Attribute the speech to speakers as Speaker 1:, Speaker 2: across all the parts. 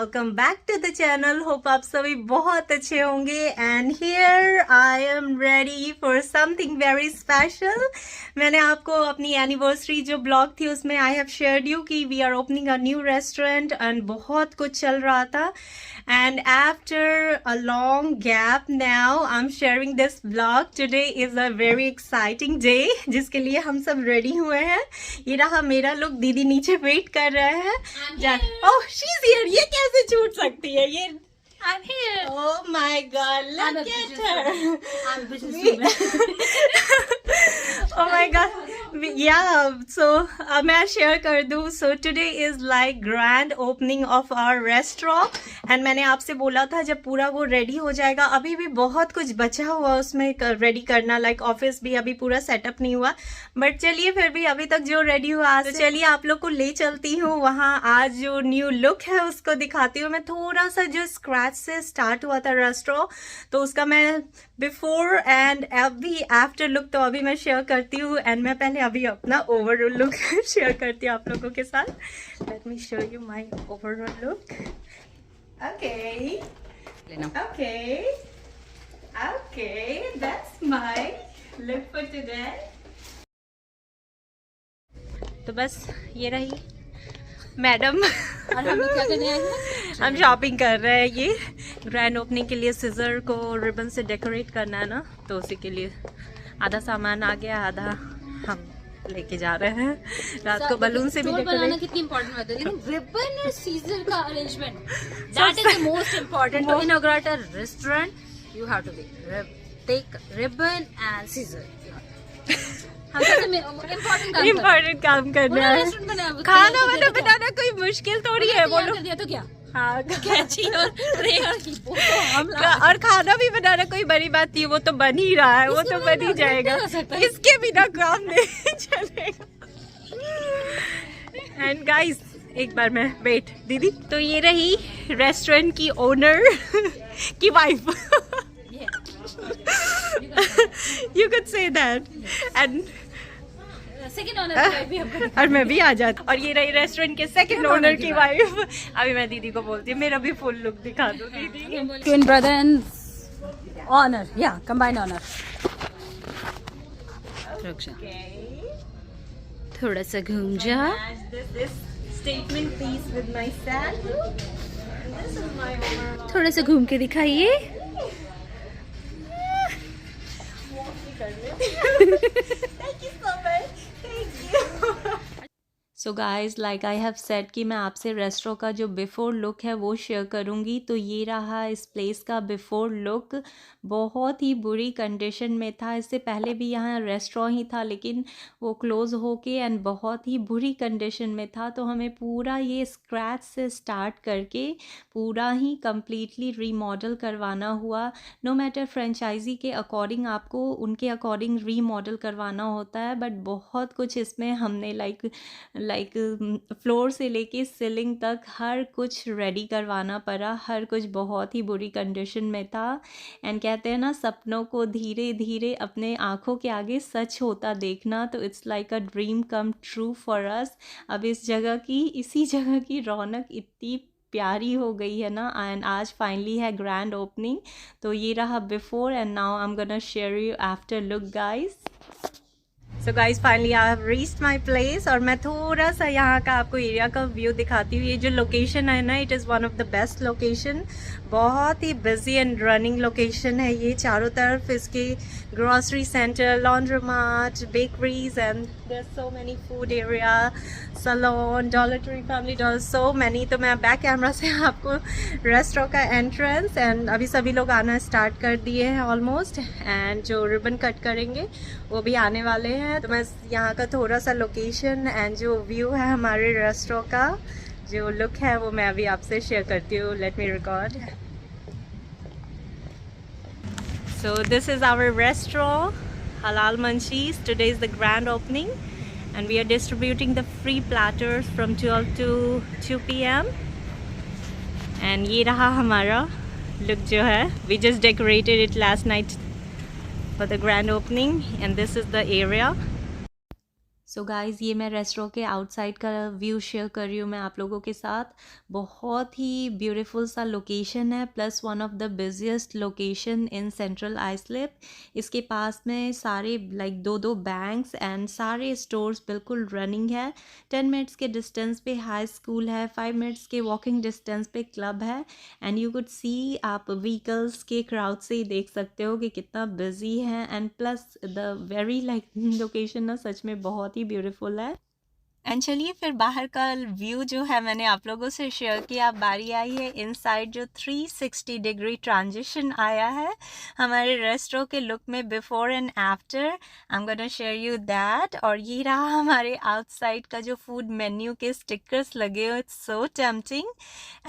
Speaker 1: Welcome back to the channel. Hope आप सभी बहुत अच्छे होंगे and here I am ready for something very special. मैंने आपको अपनी एनिवर्सरी जो ब्लॉग थी उसमें आई हैव शेयर्ड यू कि we are opening a new restaurant and बहुत कुछ चल रहा था and after a long gap now I am sharing this blog. Today is a very exciting day जिसके लिए हम सब रेडी हुए हैं। ये रहा मेरा लुक, दीदी नीचे वेट कर रहे हैं। ओह शी इज हियर। ये कैसे छूट सकती है ये?
Speaker 2: I'm here.
Speaker 1: Oh my God!
Speaker 2: I'm
Speaker 1: Look
Speaker 2: a
Speaker 1: at
Speaker 2: businesswoman.
Speaker 1: her.
Speaker 2: I'm a businesswoman.
Speaker 1: Oh my God! Yeah. So मैं share कर दूँ. So today is like grand opening of our restaurant. And मैंने आपसे बोला था जब पूरा वो ready हो जाएगा, अभी भी बहुत कुछ बचा हुआ उसमें ready करना, like ऑफिस भी अभी पूरा सेटअप नहीं हुआ, बट चलिए फिर भी अभी तक जो रेडी हुआ आज, तो चलिए आप लोग को ले चलती हूँ वहाँ। आज जो न्यू लुक है उसको दिखाती हूँ। मैं थोड़ा सा जो स्क्रैच से स्टार्ट हुआ था रेस्टोरेंट, तो उसका मैं बिफोर एंड अभी आफ्टर लुक तो अभी मैं शेयर करती हूँ। एंड मैं पहले अभी अपना ओवरऑल लुक शेयर करती हूँ आप लोगों के साथ। Let me show you my overall look. Okay okay that's my look for today. तो बस ये रही मैडम।
Speaker 2: और हम लोग क्या करने आए हैं?
Speaker 1: हम शॉपिंग कर रहे हैं। ये ग्रैंड ओपनिंग के लिए सिजर को रिबन से डेकोरेट करना है ना, तो उसी के लिए आधा सामान आ गया, आधा हम लेके जा रहे हैं। रात को बलून से भी
Speaker 2: बनाना कितनी इम्पोर्टेंट बात है, लेकिन रिबन और सीजर का arrangement that is the most important. To inaugurate a restaurant you have to take ribbon and scissor.
Speaker 1: Important काम करना है। खाना मतलब बनाना कोई मुश्किल थोड़ी है। बोलो
Speaker 2: दिया तो क्या?
Speaker 1: हाँ,
Speaker 2: कैची और ट्रे
Speaker 1: और खाना भी बनाना कोई बड़ी बात नहीं, वो तो बन ही रहा है, वो तो बन ही जाएगा, इसके बिना काम नहीं चलेगा। एंड गाइस एक बार मैं वेट दीदी, तो ये रही रेस्टोरेंट की ओनर की wife. You could say that. And
Speaker 2: second owner भी हम
Speaker 1: और मैं भी आ जाती। और ये रही रेस्टोरेंट के सेकंड ओनर की वाइफ। अभी मैं दीदी को बोलती हूँ मेरा भी फुल लुक दिखा दो दीदी।
Speaker 2: ट्विन ब्रदर एंड ऑनर, या कंबाइंड ऑनर। थोड़ा सा घूम जा। थोड़ा सा घूम के दिखाइए।
Speaker 1: So guys like I have said कि मैं आपसे रेस्टोरेंट का जो बिफ़ोर लुक है वो शेयर करूँगी। तो ये रहा इस प्लेस का बिफ़ोर लुक। बहुत ही बुरी कंडीशन में था। इससे पहले भी यहाँ रेस्टोरेंट ही था, लेकिन वो क्लोज़ होके एंड बहुत ही बुरी कंडीशन में था। तो हमें पूरा ये स्क्रैच से स्टार्ट करके पूरा ही कम्प्लीटली रीमॉडल करवाना हुआ। नो मैटर फ्रेंचाइजी के अकॉर्डिंग आपको उनके अकॉर्डिंग रीमॉडल करवाना होता है, बट बहुत कुछ इसमें हमने लाइक फ्लोर से लेके सीलिंग तक हर कुछ रेडी करवाना पड़ा। हर कुछ बहुत ही बुरी कंडीशन में था। एंड कहते हैं ना, सपनों को धीरे धीरे अपने आँखों के आगे सच होता देखना, तो it's like a dream come true for us. अब इसी जगह की रौनक इतनी प्यारी हो गई है ना। एंड आज फाइनली है ग्रैंड ओपनिंग। तो ये रहा before and now I am gonna share you after look guys. So guys finally I have reached my place और मैं थोड़ा सा यहाँ का आपको एरिया का व्यू दिखाती हूँ। ये जो लोकेशन है ना, it is one of the best location. बहुत ही बिजी एंड रनिंग लोकेशन है ये। चारों तरफ इसके grocery centre, laundromat, bakeries and there so many food area, salon, Dollar Tree, Family Dollar, so many. तो मैं बैक कैमरा से आपको रेस्टोरेंट का एंट्रेंस एंड अभी सभी लोग आना स्टार्ट कर दिए हैं ऑलमोस्ट। एंड जो रिबन कट करेंगे वो भी आने वाले हैं। तो मैं यहाँ का थोड़ा सा लोकेशन एंड जो व्यू है हमारे रेस्टोरेंट का जो लुक है वो मैं अभी आपसे शेयर करती हूँ। Let me record. So this is our restaurant Halal Munchies. Today is the grand opening and we are distributing the free platters from 12 to 2 p.m. And ये रहा हमारा look जो है. We just decorated it last night for the grand opening and this is the area. So guys ये मैं restaurant के outside का view share कर रही हूँ मैं आप लोगों के साथ। बहुत ही ब्यूटीफुल सा लोकेशन है, plus one of the busiest location in central Iceland. इसके पास में सारे लाइक दो बैंक्स एंड सारे स्टोर्स बिल्कुल रनिंग है। 10 मिनट्स के डिस्टेंस पे हाई स्कूल है, 5 मिनट्स के वॉकिंग डिस्टेंस पे क्लब है। एंड यू कुड सी, आप व्हीकल्स के क्राउड से ही देख सकते हो कि कितना बिजी है। And plus the very like location ना सच में बहुत ही ब्यूटीफुल है। एंड चलिए फिर बाहर का व्यू जो है मैंने आप लोगों से शेयर किया। बारी आई है इनसाइड जो 360 डिग्री ट्रांजिशन आया है हमारे रेस्टोरेंट के लुक में, before and after. I am gonna share you that. और ये रहा हमारे आउटसाइड का जो फूड मेन्यू के स्टिकर्स लगे हो, इट्स सो टेम्पटिंग।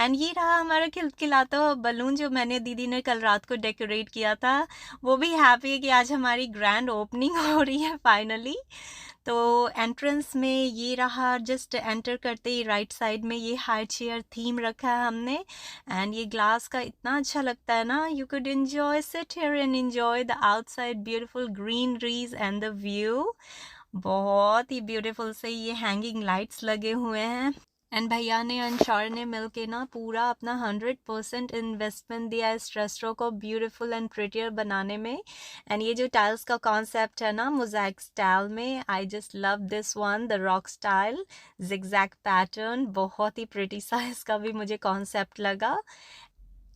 Speaker 1: एंड ये रहा हमारा खिलखिलाता हुआ बलून जो मैंने दीदी ने कल रात को डेकोरेट किया था। वो भी हैप्पी है कि आज हमारी ग्रैंड ओपनिंग हो रही है फाइनली। तो एंट्रेंस में ये रहा, जस्ट एंटर करते ही राइट साइड में ये हाई चेयर थीम रखा है हमने। एंड ये ग्लास का इतना अच्छा लगता है ना, you could enjoy, sit here and enjoy the outside beautiful greeneries and the view. बहुत ही ब्यूटीफुल से ये हैंगिंग लाइट्स लगे हुए हैं। एंड भैया ने अंशार ने मिल के ना पूरा अपना 100% इन्वेस्टमेंट दिया इस रेस्टोरेंट को ब्यूटीफुल एंड प्रिटियर बनाने में। एंड ये जो टाइल्स का कॉन्सेप्ट है ना मोज़ाइक स्टाइल में, I just love this one, the rock style zigzag pattern. बहुत ही प्रिटी सा इसका भी मुझे कॉन्सेप्ट लगा।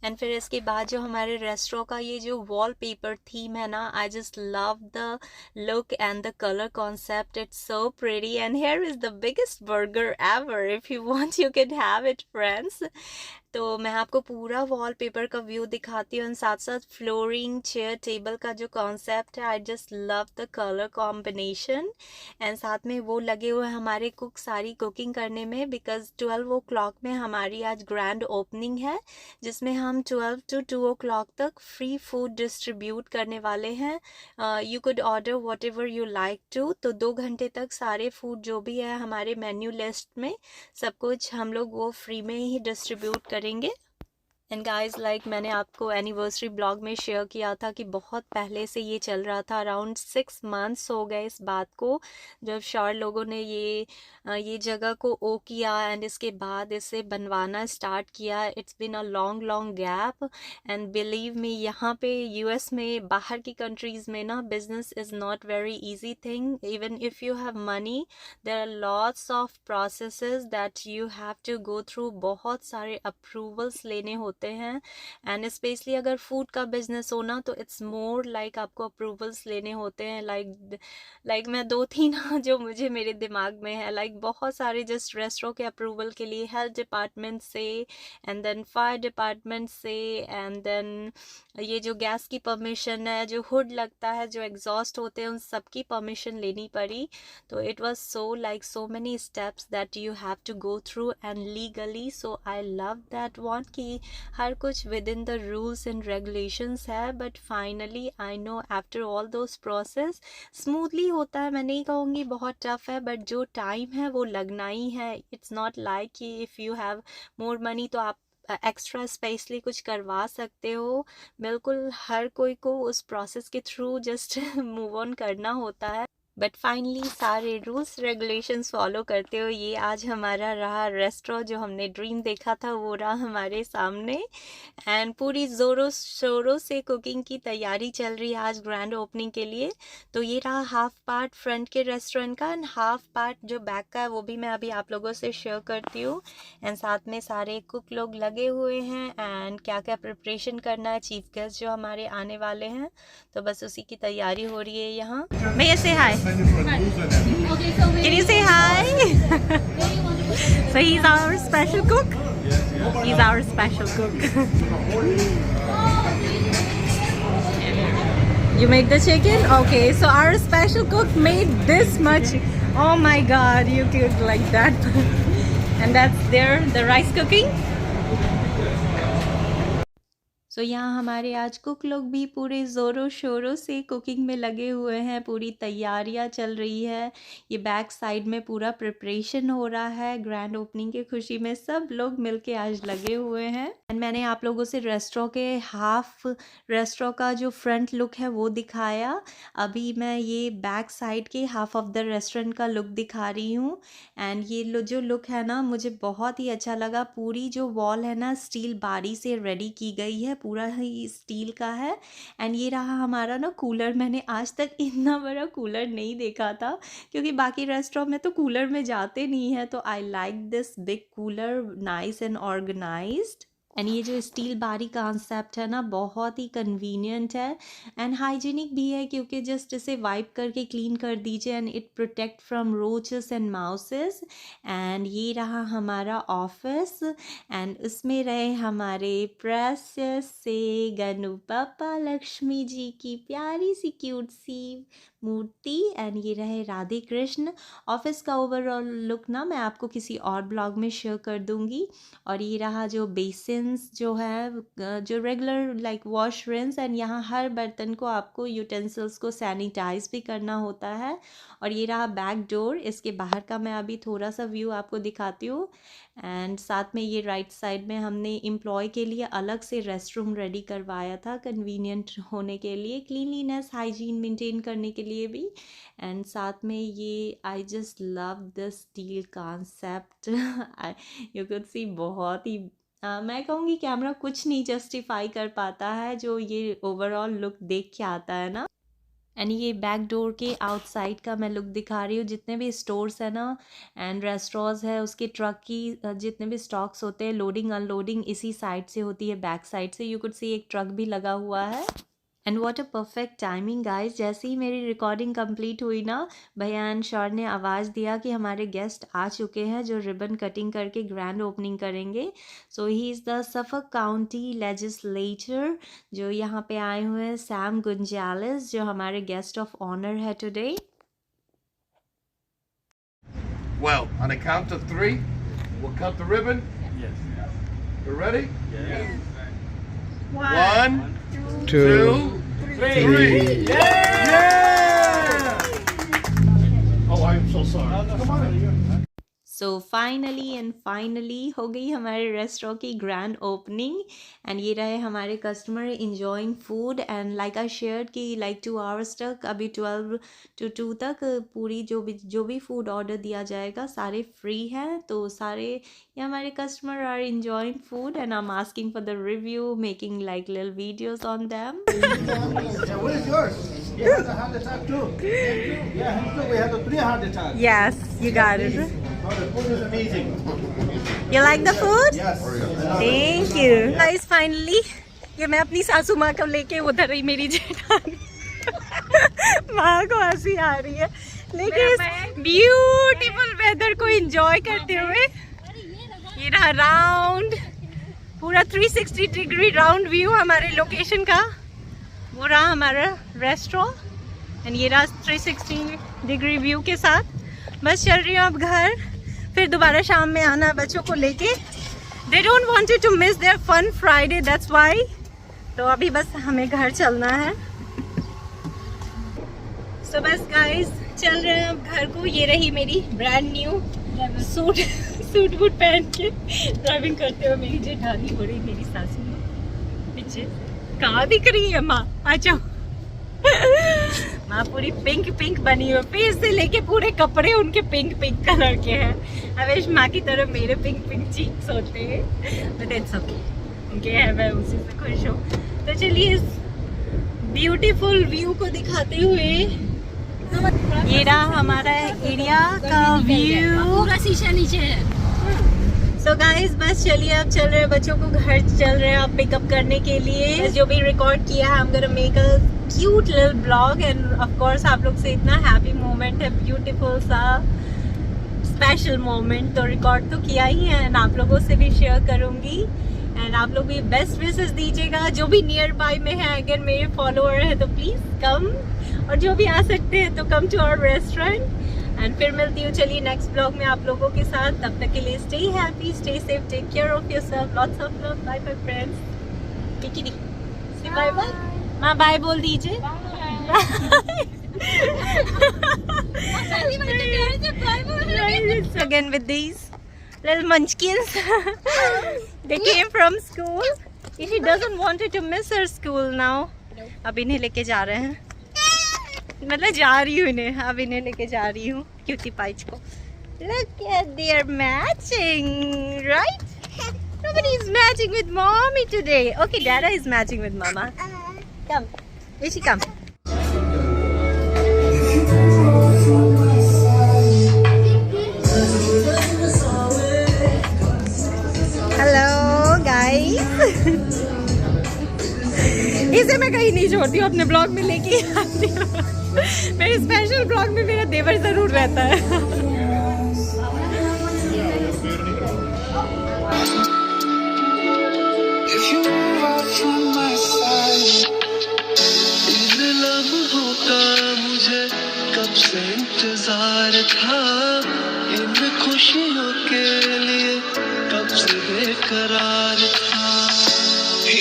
Speaker 1: एंड फिर इसके बाद जो हमारे रेस्टोरेंट का ये जो वॉलपेपर थीम है ना, I just love the look and the colour concept, it's so pretty. And here is the biggest burger ever, if you want you can have it friends. तो मैं आपको पूरा वॉलपेपर का व्यू दिखाती हूँ, साथ साथ फ्लोरिंग, चेयर, टेबल का जो कॉन्सेप्ट है, I just love the colour combination. And साथ में वो लगे हुए हमारे कुक सारी कुकिंग करने में, बिकॉज 12 o'clock में हमारी आज ग्रैंड ओपनिंग है, जिसमें हम 12 to 2 o'clock तक फ्री फूड डिस्ट्रीब्यूट करने वाले हैं। You could order whatever you like to. तो 2 घंटे तक सारे फूड जो भी है हमारे मेन्यू लिस्ट में, सब कुछ हम लोग वो फ्री में ही डिस्ट्रीब्यूट करेंगे। एंड गाइस लाइक मैंने आपको एनिवर्सरी ब्लॉग में शेयर किया था कि बहुत पहले से ये चल रहा था, अराउंड 6 months हो गए इस बात को, जब शार लोगों ने ये जगह को ओ किया एंड इसके बाद इसे बनवाना स्टार्ट किया। It's been a long gap. And believe me, यहाँ पे यूएस में, बाहर की कंट्रीज़ में ना, business is not very easy thing. Even if you have money, there are lots of processes that you have to go through. बहुत सारे approvals लेने होते हैं। एंड स्पेशली अगर फूड का बिजनेस हो ना, तो इट्स मोर लाइक आपको अप्रूवल्स लेने होते हैं। लाइक मैं 2-3 जो मुझे मेरे दिमाग में है, लाइक बहुत सारे जस्ट रेस्टोरेंट के अप्रूवल के लिए हेल्थ डिपार्टमेंट से, एंड देन फायर डिपार्टमेंट से, एंड देन ये जो गैस की परमिशन है, जो हुड लगता है, जो एग्जॉस्ट होते हैं, उन सब की परमिशन लेनी पड़ी। तो it was so many steps that you have to go through and legally. So I love that one कि हर कुछ with in the rules and regulations है। But finally I know after all those process smoothly होता है। मैं नहीं कहूँगी बहुत टफ है, बट जो टाइम है वो लगना ही है। इट्स नॉट लाइक कि if you have more money तो आप एक्स्ट्रा स्पेशली कुछ करवा सकते हो। बिल्कुल हर कोई को उस प्रोसेस के थ्रू जस्ट मूव ऑन करना होता है। बट फाइनली सारे रूल्स रेगुलेशंस फॉलो करते हो ये आज हमारा रहा रेस्टोरेंट। जो हमने ड्रीम देखा था वो रहा हमारे सामने। एंड पूरी ज़ोरों शोरों से कुकिंग की तैयारी चल रही है आज ग्रैंड ओपनिंग के लिए। तो ये रहा हाफ पार्ट फ्रंट के रेस्टोरेंट का, एंड हाफ पार्ट जो बैक का है वो भी मैं अभी आप लोगों से शेयर करती हूँ। एंड साथ में सारे कुक लोग लगे हुए हैं, एंड क्या क्या प्रिपरेशन करना है, चीफ गेस्ट जो हमारे आने वाले हैं, तो बस उसी की तैयारी हो रही है यहाँ। भैया से हाय,
Speaker 2: Okay, so
Speaker 1: can you say hi? So he's our special cook. He's our special cook. You make the chicken? Okay, so our special cook made this much. Oh my god, you could like that. And that's there, the rice cooking. सो यहाँ हमारे आज cook लोग भी पूरे ज़ोरों शोरों से cooking में लगे हुए हैं, पूरी तैयारियाँ चल रही है। ये बैक साइड में पूरा प्रिपरेशन हो रहा है, ग्रैंड ओपनिंग की खुशी में सब लोग मिलके आज लगे हुए हैं। एंड मैंने आप लोगों से रेस्टोरेंट के हाफ रेस्टोरेंट का जो फ्रंट लुक है वो दिखाया। अभी मैं ये बैक साइड के हाफ ऑफ द रेस्टोरेंट का लुक दिखा रही हूँ। एंड ये जो लुक है ना, मुझे बहुत ही अच्छा लगा। पूरी जो वॉल है ना, स्टील बारी से रेडी की गई है, पूरा ही स्टील का है। एंड ये रहा हमारा ना कूलर। मैंने आज तक इतना बड़ा कूलर नहीं देखा था, क्योंकि बाकी रेस्टोरेंट में तो कूलर में जाते नहीं है। तो I like this big cooler, nice and organised. And ये जो स्टील बारी कॉन्सेप्ट है ना, बहुत ही कन्वीनियंट है एंड हाइजीनिक भी है, क्योंकि जस्ट इसे वाइप करके क्लीन कर दीजिए and it protect from roaches and mouses. And ये रहा हमारा ऑफिस एंड उसमें रहे हमारे प्रेसियस से गनु पापा लक्ष्मी जी की प्यारी सी क्यूट सी मूर्ति। एंड ये रहे राधे कृष्ण। ऑफिस का ओवरऑल लुक ना मैं आपको किसी और ब्लॉग में शेयर कर दूंगी। और ये रहा जो बेसिन्स जो है, जो regular like wash rinse. And यहाँ हर बर्तन को आपको यूटेंसिल्स को सैनिटाइज भी करना होता है। और ये रहा बैक डोर। इसके बाहर का मैं अभी थोड़ा सा व्यू आपको दिखाती हूँ। एंड साथ में ये राइट साइड में हमने एम्प्लॉय के लिए अलग से रेस्ट रूम रेडी करवाया था, कन्वीनियंट होने के लिए, क्लीनलीनेस हाइजीन मेंटेन करने के लिए भी। एंड साथ में ये I just love this steel concept. You could see बहुत ही मैं कहूँगी कैमरा कुछ नहीं जस्टिफाई कर पाता है जो ये ओवरऑल लुक देख के आता है ना। एंड ये बैक डोर के आउटसाइड का मैं लुक दिखा रही हूँ। जितने भी स्टोर्स है ना एंड रेस्टोरेंट्स है, उसके ट्रक की जितने भी स्टॉक्स होते हैं, लोडिंग अनलोडिंग इसी साइड से होती है, बैक साइड से। यू कुड सी एक ट्रक भी लगा हुआ है। And what a perfect timing guys. जैसे ही मेरी रिकॉर्डिंग कंप्लीट हुई ना, भैया एंड शौर ने आवाज़ दिया कि हमारे गेस्ट आ चुके हैं जो रिबन कटिंग करके ग्रैंड ओपनिंग करेंगे। So he is the Suffolk County legislator जो यहाँ पे आए हुए हैं, सैम गुंजालिस, जो हमारे गेस्ट ऑफ ऑनर है today.
Speaker 3: Well, on a count of 3, we'll cut the ribbon.
Speaker 4: Yes.
Speaker 3: You ready?
Speaker 4: Yes.
Speaker 3: 1, 2, 3. Yeah! Oh, I'm so sorry. Come on.
Speaker 1: So finally हो गई हमारे रेस्टोरेंट की ग्रैंड ओपनिंग। एंड ये रहे हमारे customer enjoying food. And like I share कि like 2 hours तक, अभी 12 to 2 तक पूरी जो भी फूड ऑर्डर दिया जाएगा सारे फ्री हैं। तो सारे ये हमारे customer are enjoying food and I am asking for the review, making like little videos on them.
Speaker 5: Yeah, what is yours? You had the heart attack too. Yeah, him too. We had the 3 heart attacks.
Speaker 1: Yes, you got it.
Speaker 5: Oh, the food is amazing.
Speaker 1: You like the food?
Speaker 5: Yes.
Speaker 1: Thank you. Guys, finally ये मैं अपनी सासू माँ को लेके उधर ही मेरी जेठानी माँ को हंसी आ रही है, लेकिन इस ब्यूटीफुल वेदर को एंजॉय करते हुए ये रहा राउंड पूरा 360 डिग्री राउंड व्यू हमारे लोकेशन का। वो रहा हमारा रेस्टोरेंट एंड ये रहा 360 डिग्री व्यू के साथ। बस चल रही हूँ अब घर, फिर दोबारा शाम में आना बच्चों को लेके। They don't wanted to miss their fun Friday, that's why. तो अभी बस हमें घर चलना है। सो बस गाइस चल रहे हैं अब घर को। ये रही मेरी ब्रांड न्यू सूट बूट पहन के ड्राइविंग करते हुए मेरी जेठानी हो रही, मेरी सासू माँ पीछे कहाँ दिख रही है माँ, आ जाओ। माँ पूरी पिंक बनी हुई, फेस से लेके पूरे कपड़े उनके पिंक कलर के हैं। आई विश माँ की तरह मेरे पिंक चीक्स होते हैं, बट इट्स ओके, उनके है, मैं उसी से खुश हूँ। तो चलिए इस ब्यूटीफुल व्यू को दिखाते हुए, ये रहा हमारा एरिया का व्यू,
Speaker 2: पूरा शीशा नीचे है।
Speaker 1: सो गाइस बस चलिए अब चल रहे हैं बच्चों को घर चल रहे हैं अब पिकअप करने के लिए। जो भी रिकॉर्ड किया है I'm gonna make a cute little blog and of course आप लोग से इतना हैप्पी मोमेंट है, ब्यूटीफुल सा स्पेशल मोमेंट, तो रिकॉर्ड तो किया ही है एंड आप लोगों से भी शेयर करूंगी। एंड आप लोग भी बेस्ट विशेस दीजिएगा जो भी नियर बाय में है। अगर मेरे फॉलोअर है तो प्लीज कम, और जो भी आ सकते हैं तो come to our restaurant. And फिर मिलती हूँ चलिए नेक्स्ट ब्लॉग में आप लोगों के साथ। तब तक के लिए stay happy, stay safe, take care of yourself, lots of love, bye bye friends.
Speaker 2: Okay bye bye.
Speaker 1: माँ बाय बोल दीजिए। Again with these little munchkins. They came from school. She doesn't want to miss her school now. अब इन्हें लेके जा रहे हैं, मतलब जा रही हूँ इन्हें, अब इन्हें लेके जा रही हूँ क्यूटी पाइच को। Look at their matching, right? Nobody is matching with mommy today. Okay, Dada is matching with mama. Come, Ishi, come. Hello guys. इसे मैं कहीं नहीं छोड़ती हूँ, अपने ब्लॉग में लेके आती हूँ। मेरे स्पेशल ब्लॉग में मेरा देवर जरूर रहता है।
Speaker 4: If you move out from my